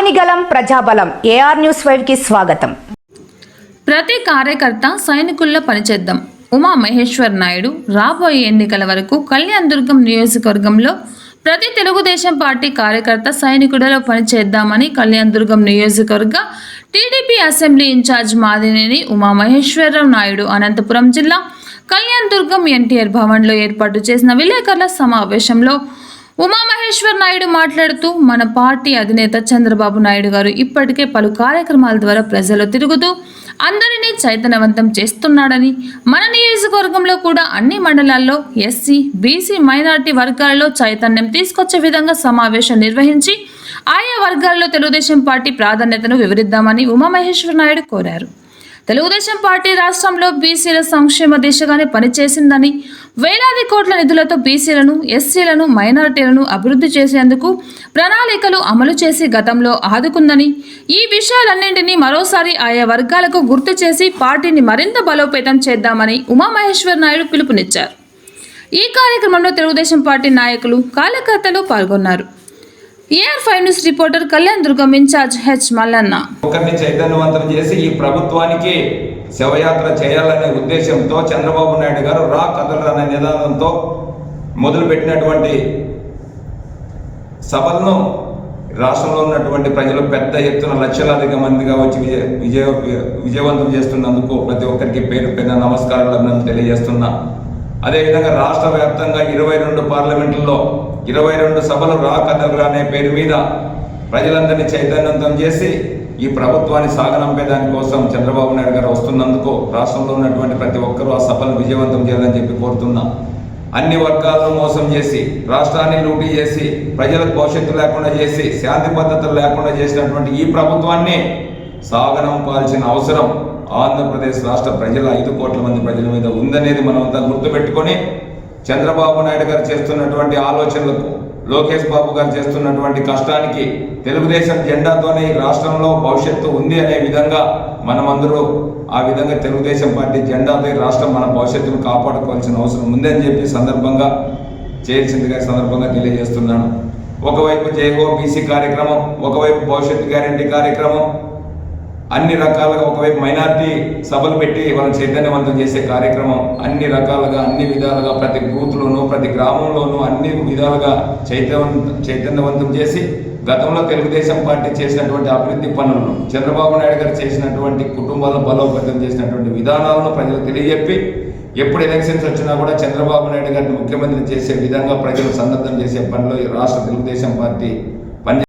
ఆగనిగలం ప్రజాబలం AR news 5 కి స్వాగతం. ప్రతి కార్యకర్త సైనికుల్లో పనిచేద్దాం. ఉమా మహేశ్వర్ నాయుడు రాబోయే ఎన్నికల వరకు కళ్యాణదుర్గం నియోజకవర్గంలో ప్రతి తెలుగుదేశం పార్టీ కార్యకర్త సైనికుడిలో పనిచేద్దామని కళ్యాణదుర్గం నియోజకవర్గ TDP assembly incharge Madineni Uma Maheswararao Naidu Anantapuram జిల్లా కళ్యాణదుర్గం ఎన్టీఆర్ భవన్లో ఏర్పాటు చేసిన విలేకరుల సమావేశంలో ఉమామహేశ్వర్ నాయుడు మాట్లాడుతూ మన పార్టీ అధినేత చంద్రబాబు నాయుడు గారు ఇప్పటికే పలు కార్యక్రమాల ద్వారా ప్రజలు తిరుగుతూ అందరినీ చైతన్యవంతం చేస్తున్నాడని, మన నియోజకవర్గంలో కూడా అన్ని మండలాల్లో ఎస్సీ, బీసీ, మైనారిటీ వర్గాలలో చైతన్యం తీసుకొచ్చే విధంగా సమావేశం నిర్వహించి ఆయా వర్గాల్లో తెలుగుదేశం పార్టీ ప్రాధాన్యతను వివరిద్దామని ఉమామహేశ్వర్ నాయుడు కోరారు. తెలుగుదేశం పార్టీ రాష్ట్రంలో బీసీల సంక్షేమ దిశగానే పనిచేసిందని, వేలాది కోట్ల నిధులతో బీసీలను, ఎస్సీలను, మైనారిటీలను అభివృద్ధి చేసేందుకు ప్రణాళికలు అమలు చేసి గతంలో ఆదుకుందని, ఈ విషయాలన్నింటినీ మరోసారి ఆయా వర్గాలకు గుర్తు చేసి పార్టీని మరింత బలోపేతం చేద్దామని ఉమామహేశ్వర్ నాయుడు పిలుపునిచ్చారు. ఈ కార్యక్రమంలో తెలుగుదేశం పార్టీ నాయకులు, కార్యకర్తలు పాల్గొన్నారు. AR 5 news reporter Kalyandurgam incharge H Mallanna. ఒకరిని చైతన్యవంతం చేసి ఈ ప్రభుత్వానికి శవయాత్ర చేయాలనే ఉద్దేశంతో చంద్రబాబు నాయుడు గారు రా కదలరా అనే నినాదంతో మొదలుపెట్టినటువంటి సభలను రాష్ట్రంలో ఉన్నటువంటి ప్రజలు పెద్ద ఎత్తున లక్షలాదిగా మందిగా వచ్చి విజయవంతం చేస్తున్నందుకు ప్రతి ఒక్కరికి పేరు పేరున నమస్కారాలు అభినందనలు తెలియజేస్తున్నా. అదేవిధంగా రాష్ట్ర వ్యాప్తంగా 22 పార్లమెంట్లలో 22 సభలు రా కదలరా అనే పేరు మీద ప్రజలందరినీ చైతన్యవంతం చేసి ఈ ప్రభుత్వాన్ని సాగనంపే దానికోసం చంద్రబాబు నాయుడు గారు వస్తున్నందుకు రాష్ట్రంలో ఉన్నటువంటి ప్రతి ఒక్కరూ ఆ సభను విజయవంతం చేయాలని చెప్పి కోరుతున్నా. అన్ని వర్గాలను మోసం చేసి, రాష్ట్రాన్ని లూటీ చేసి, ప్రజలకు భవిష్యత్తు లేకుండా చేసి, శాంతి భద్రతలు లేకుండా చేసినటువంటి ఈ ప్రభుత్వాన్ని సాగనంపాల్సిన అవసరం ఆంధ్రప్రదేశ్ రాష్ట్ర ప్రజల 5 కోట్ల మంది ప్రజల మీద ఉందనేది మనమంతా గుర్తుపెట్టుకొని చంద్రబాబు నాయుడు గారు చేస్తున్నటువంటి ఆలోచనలకు, లోకేష్ బాబు గారు చేస్తున్నటువంటి కష్టానికి తెలుగుదేశం జెండాతోనే ఈ రాష్ట్రంలో భవిష్యత్తు ఉంది అనే విధంగా మనమందరూ ఆ విధంగా తెలుగుదేశం పార్టీ జెండాతో ఈ రాష్ట్రం మన భవిష్యత్తును కాపాడుకోవాల్సిన అవసరం ఉందని చెప్పి సందర్భంగా తెలియజేస్తున్నాను. ఒకవైపు జైహో బీసీ కార్యక్రమం, ఒకవైపు భవిష్యత్తు గ్యారంటీ కార్యక్రమం, అన్ని రకాలుగా ఒకవైపు మైనారిటీ సభలు పెట్టి వాళ్ళని చైతన్యవంతం చేసే కార్యక్రమం, అన్ని రకాలుగా అన్ని విధాలుగా ప్రతి బూత్లోనూ ప్రతి గ్రామంలోనూ అన్ని విధాలుగా చైతన్యవంతం చేసి గతంలో తెలుగుదేశం పార్టీ చేసినటువంటి అభివృద్ధి పనులను, చంద్రబాబు నాయుడు గారు చేసినటువంటి కుటుంబాలను బలోపేతం చేసినటువంటి విధానాలను ప్రజలకు తెలియజెప్పి ఎప్పుడు ఎలక్షన్స్ వచ్చినా కూడా చంద్రబాబు నాయుడు గారిని ముఖ్యమంత్రి చేసే విధంగా ప్రజలు సన్నద్ధం చేసే పనిలో ఈ రాష్ట్ర తెలుగుదేశం పార్టీ